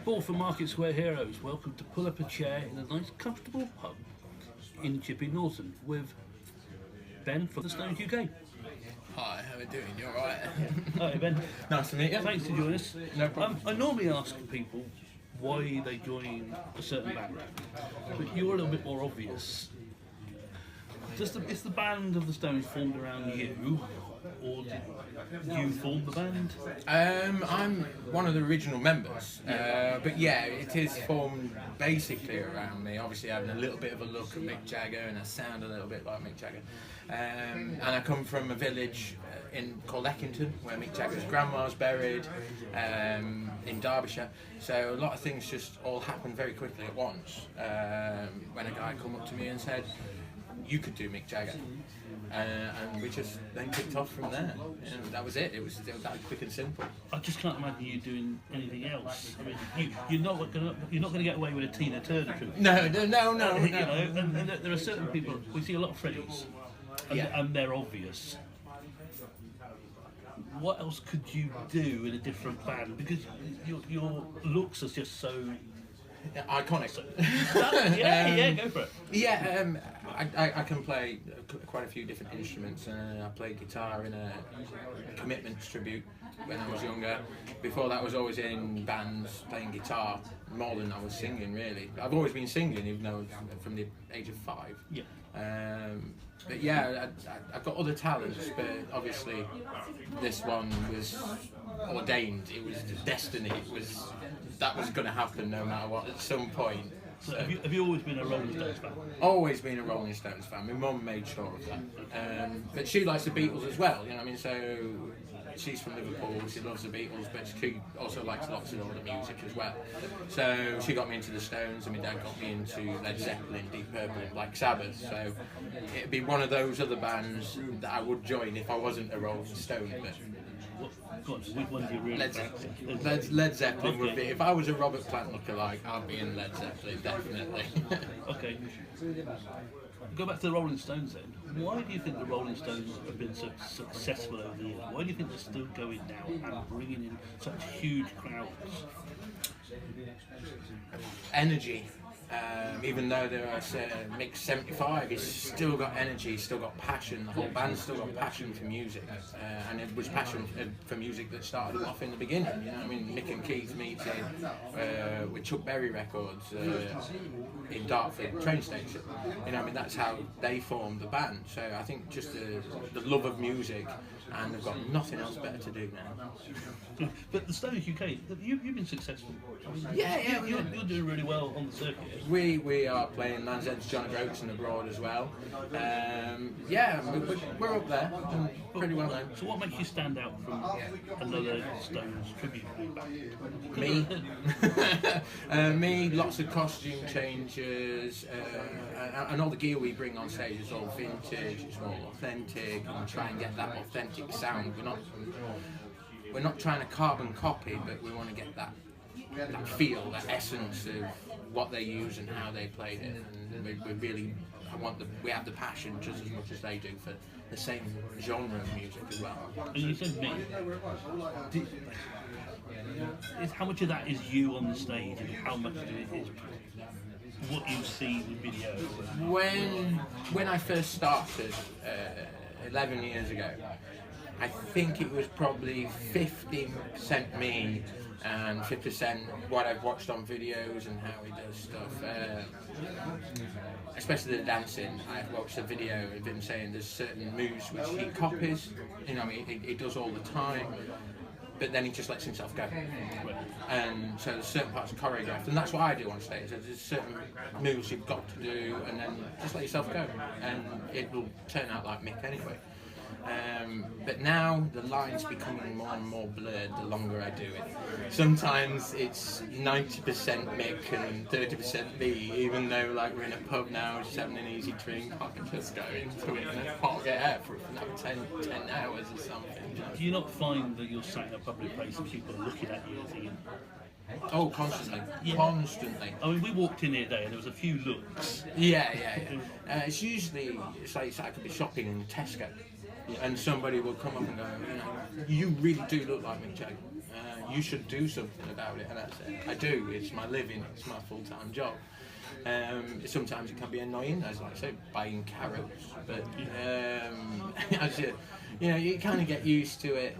Paul from Market Square Heroes. Welcome to Pull Up a Chair in a nice, comfortable pub in Chipping Norton with Ben from the Stones UK. Hi, how are you doing? You alright? Hi Ben. Nice to meet you. Thanks for joining us. No problem. I normally ask people why they join a certain band, but you're a little bit more obvious. Is the band of the Stones formed around you, or did you form the band? I'm one of the original members, but yeah, it is formed basically around me. Obviously, having a little bit of a look at Mick Jagger, and I sound a little bit like Mick Jagger. And I come from a village called Eckington, where Mick Jagger's grandma's buried, in Derbyshire. So a lot of things just all happened very quickly at once. When a guy come up to me and said, "You could do Mick Jagger," and we just then kicked off from there. And that was it. It was that quick and simple. I just can't imagine you doing anything else. I mean, you're not going to get away with a Tina Turner tribute. No. You know, and there are certain people. We see a lot of Freddies, and they're obvious. What else could you do in a different band? Because your looks are just so iconic. Yeah, go for it. Yeah, I can play quite a few different instruments. I played guitar in a Commitments tribute when I was younger. Before that, I was always in bands playing guitar more than I was singing. Really, I've always been singing, even though from the age of 5. Yeah. But yeah, I've got other talents, but obviously this one was ordained. It was destiny. That was going to happen no matter what at some point. So have you always been a Rolling Stones fan? Always been a Rolling Stones fan. My mum made sure of that. But she likes the Beatles as well. You know what I mean? So she's from Liverpool. She loves the Beatles, but she also likes lots of other music as well. So she got me into the Stones, and my dad got me into Led Zeppelin, Deep Purple, and Black Sabbath. So it'd be one of those other bands that I would join if I wasn't a Rolling Stone. But which one do you really fancy? Led Zeppelin would be. If I was a Robert Plant lookalike, I'd be in Led Zeppelin, definitely. Okay. Go back to the Rolling Stones then. Why do you think the Rolling Stones have been so successful over the years? Why do you think they're still going now and bringing in such huge crowds? Energy. Even though there are Mick's 75, he's still got energy, he's still got passion. The whole band's still got passion for music, and it was passion for music that started off in the beginning. You know, I mean, Mick and Keith meeting with Chuck Berry Records in Dartford train station. You know, I mean, that's how they formed the band. So I think just the love of music, and they've got nothing else better to do now. But the Stones UK, you've been successful. Yeah, you're doing really well on the circuit. We are playing Land's End, John O'Groats and abroad as well. Yeah, we're up there, pretty well known. So what makes you stand out from another Stones tribute band? Me, lots of costume changes, and all the gear we bring on stage is all vintage, it's all authentic, and try and get that authentic sound. We're not trying to carbon copy, but we want to get that feel, that essence of what they use and how they played it. And we have the passion just as much as they do for the same genre of music as well. And you said me. How much of that is you on the stage, and how much of it is what you see in videos? When I first started 11 years ago, I think it was probably 15% me and 50% what I've watched on videos and how he does stuff. Especially the dancing. I've watched a video of him saying there's certain moves which he copies. You know, I mean, he does all the time, but then he just lets himself go. And so there's certain parts choreographed, and that's what I do on stage. There's certain moves you've got to do, and then just let yourself go, and it will turn out like Mick anyway. But now the line's becoming more and more blurred the longer I do it. Sometimes it's 90% Mick and 30% me, even though like we're in a pub now just having an easy drink, I can just go into it and I'll get out for another 10 hours or something. Do you not find that you're sat in a public place and people are looking at you and thinking, oh, constantly. Constantly. I mean, we walked in here today and there was a few looks. Yeah. It's usually, it's like I could be shopping in Tesco. and somebody will come up and go, you really do look like Mick Jagger. You should do something about it, and that's it. I do. It's my living. It's my full-time job. Sometimes it can be annoying, as I say, buying carrots, but as you kind of get used to it.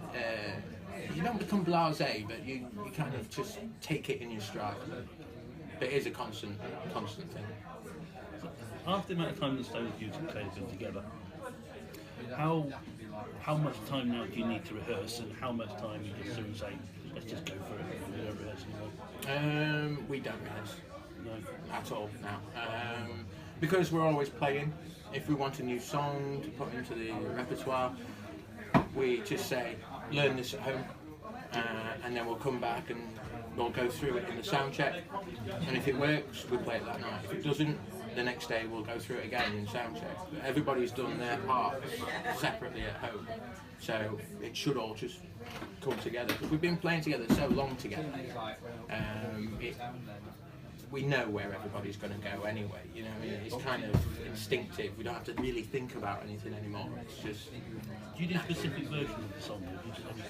You don't become blasé, but you kind of just take it in your stride. But it is a constant thing. After the amount of time the Stones used to play together, how much time now do you need to rehearse, and how much time you just sort of say, let's just go for it, we don't rehearse anymore? We don't rehearse. No. At all now. Because we're always playing. If we want a new song to put into the repertoire, we just say, learn this at home, and then we'll come back and we'll go through it in the sound check, and if it works, we play it that night. If it doesn't, the next day we'll go through it again in sound check. Everybody's done their parts separately at home, so it should all just come together. Because we've been playing together so long together, we know where everybody's going to go anyway. It's kind of instinctive. We don't have to really think about anything anymore. It's just. Do you do specific versions of the song?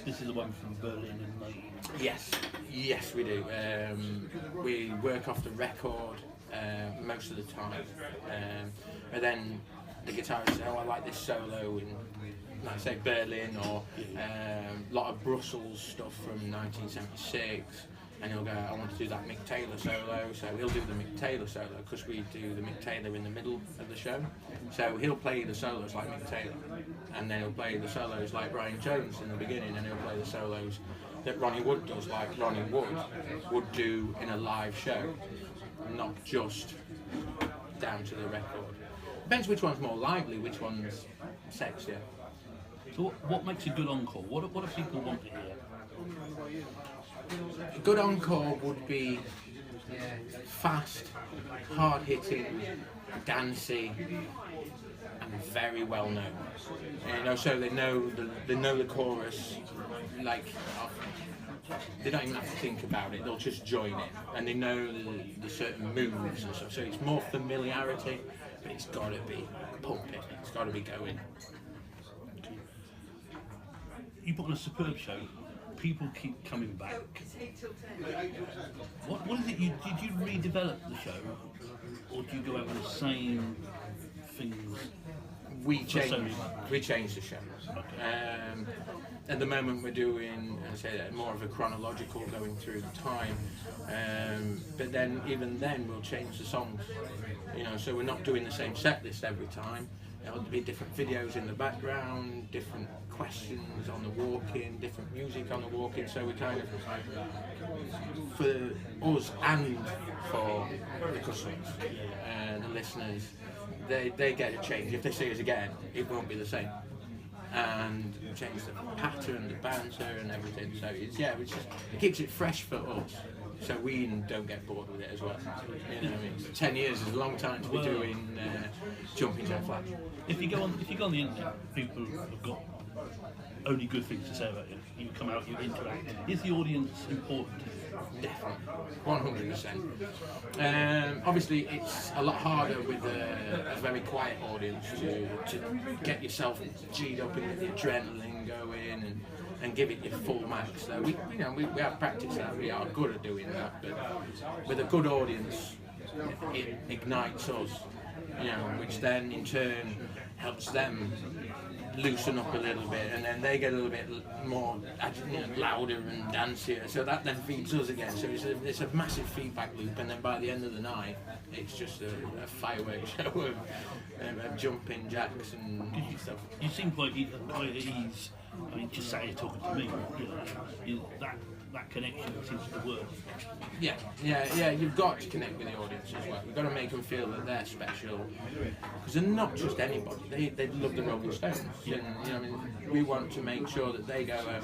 This is the one from Berlin and May. Yes, we do. We work off the record most of the time, and then the guitarist says, "Oh, I like this solo in, like say, Berlin, or a lot of Brussels stuff from 1976." And he'll go, I want to do that Mick Taylor solo, so he'll do the Mick Taylor solo, because we do the Mick Taylor in the middle of the show. So he'll play the solos like Mick Taylor, and then he'll play the solos like Brian Jones in the beginning, and he'll play the solos that Ronnie Wood does, like Ronnie Wood would do in a live show, not just down to the record. Depends which one's more lively, which one's sexier. So what makes a good encore? What do people want to hear? A good encore would be fast, hard-hitting, dancey, and very well known. So they know the chorus, like they don't even have to think about it. They'll just join it, and they know the certain moves and stuff. So it's more familiarity, but it's got to be pumping. It's got to be going. You put on a superb show. People keep coming back. What is it? Did you redevelop the show, or do you go out with the same things? We changed the show. Okay. At the moment, we're doing, I say, more of a chronological, going through the time. But then, even then, we'll change the songs. So we're not doing the same set list every time. There'll be different videos in the background, different questions on the walk-in, different music on the walk-in. So we kind of, for us and for the customers and the listeners, they get a change. If they see us again, it won't be the same. And change the pattern, the banter, and everything. So it keeps it fresh for us. So we don't get bored with it as well. 10 years is a long time to be doing Jumping Jack Flash. If you go on the internet, people have got only good things to say about you. You come out, you interact. Is the audience important? Definitely, 100%. Obviously, it's a lot harder with a very quiet audience to get yourself G'd up and get the adrenaline going and give it your full max. So we have practiced that. We are good at doing that, but with a good audience, it ignites us, which then in turn helps them loosen up a little bit, and then they get a little bit more louder and dancier, so that then feeds us again. So it's a massive feedback loop, and then by the end of the night, it's just a fireworks show of jumping jacks and stuff. You seem quite at ease. I mean, just say you're talking to me. That connection seems to work. Yeah. You've got to connect with the audience as well. You've got to make them feel that they're special, because they're not just anybody. They love the Rolling Stones, and we want to make sure that they go home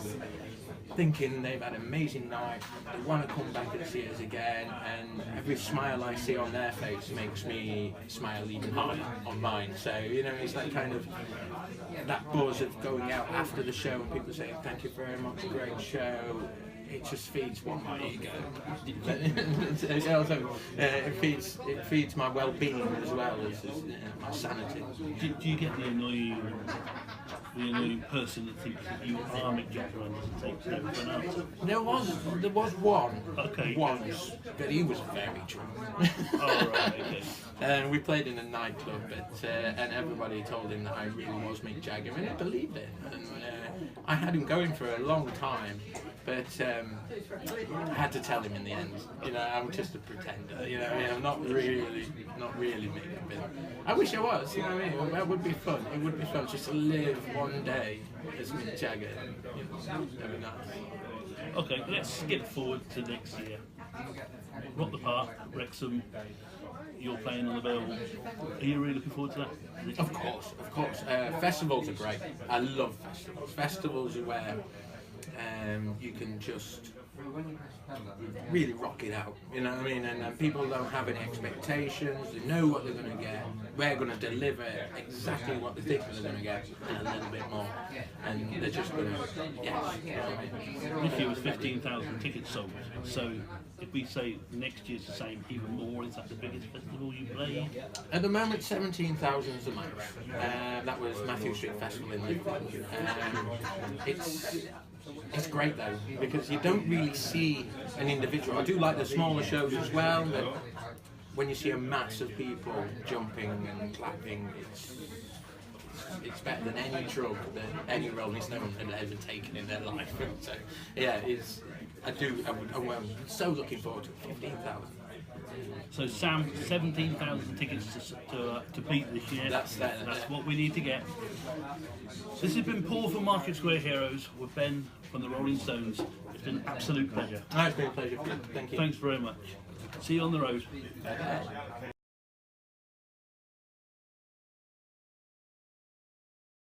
thinking they've had an amazing night. They want to come back and see us again, and every smile I see on their face makes me smile even harder on mine. So it's that kind of that buzz of going out after the show and people saying thank you very much, great show. It just feeds my ego. It feeds my well-being as well as my sanity. Do you get the annoying the annoying person that thinks that you are Mick Jagger and doesn't take no for an answer? There was one Okay. once, but he was very drunk. Oh, right, okay. And we played in a nightclub, and everybody told him that I really was Mick Jagger, and he believed it. And I had him going for a long time, but I had to tell him in the end. You know, I'm just a pretender. You know, I mean, I'm not really Mick. But I wish I was. You know what I mean? That would be fun. It would be fun just to live one day as Mick Jagger. You know, that'd be nice. Okay, let's skip forward to next year. Rock the Park, Wrexham. You're playing on the bill. Are you really looking forward to that? Of course. Festivals are great. I love festivals. Festivals are where you can just really rock it out, you know what I mean? And people don't have any expectations. They know what they're going to get. We're going to deliver exactly what they think they're going to get and a little bit more. And they're just going to, yes. You know what I mean? This year was 15,000 tickets sold. So if we say next year's the same, even more, is that the biggest festival you played? At the moment, 17,000 is the most. That was Matthew Street Festival in Liverpool. It's great though, because you don't really see an individual. I do like the smaller shows as well, but when you see a mass of people jumping and clapping, it's better than any drug that any Rolling Stone had ever taken in their life. So yeah, I'm so looking forward to it. 15,000. So Sam, 17,000 tickets to beat this year. That's what we need to get. This has been Paul from Market Square Heroes with Ben from the Rolling Stones. It's been an absolute pleasure. It's been a pleasure. Thank you. Thanks very much. See you on the road. Okay.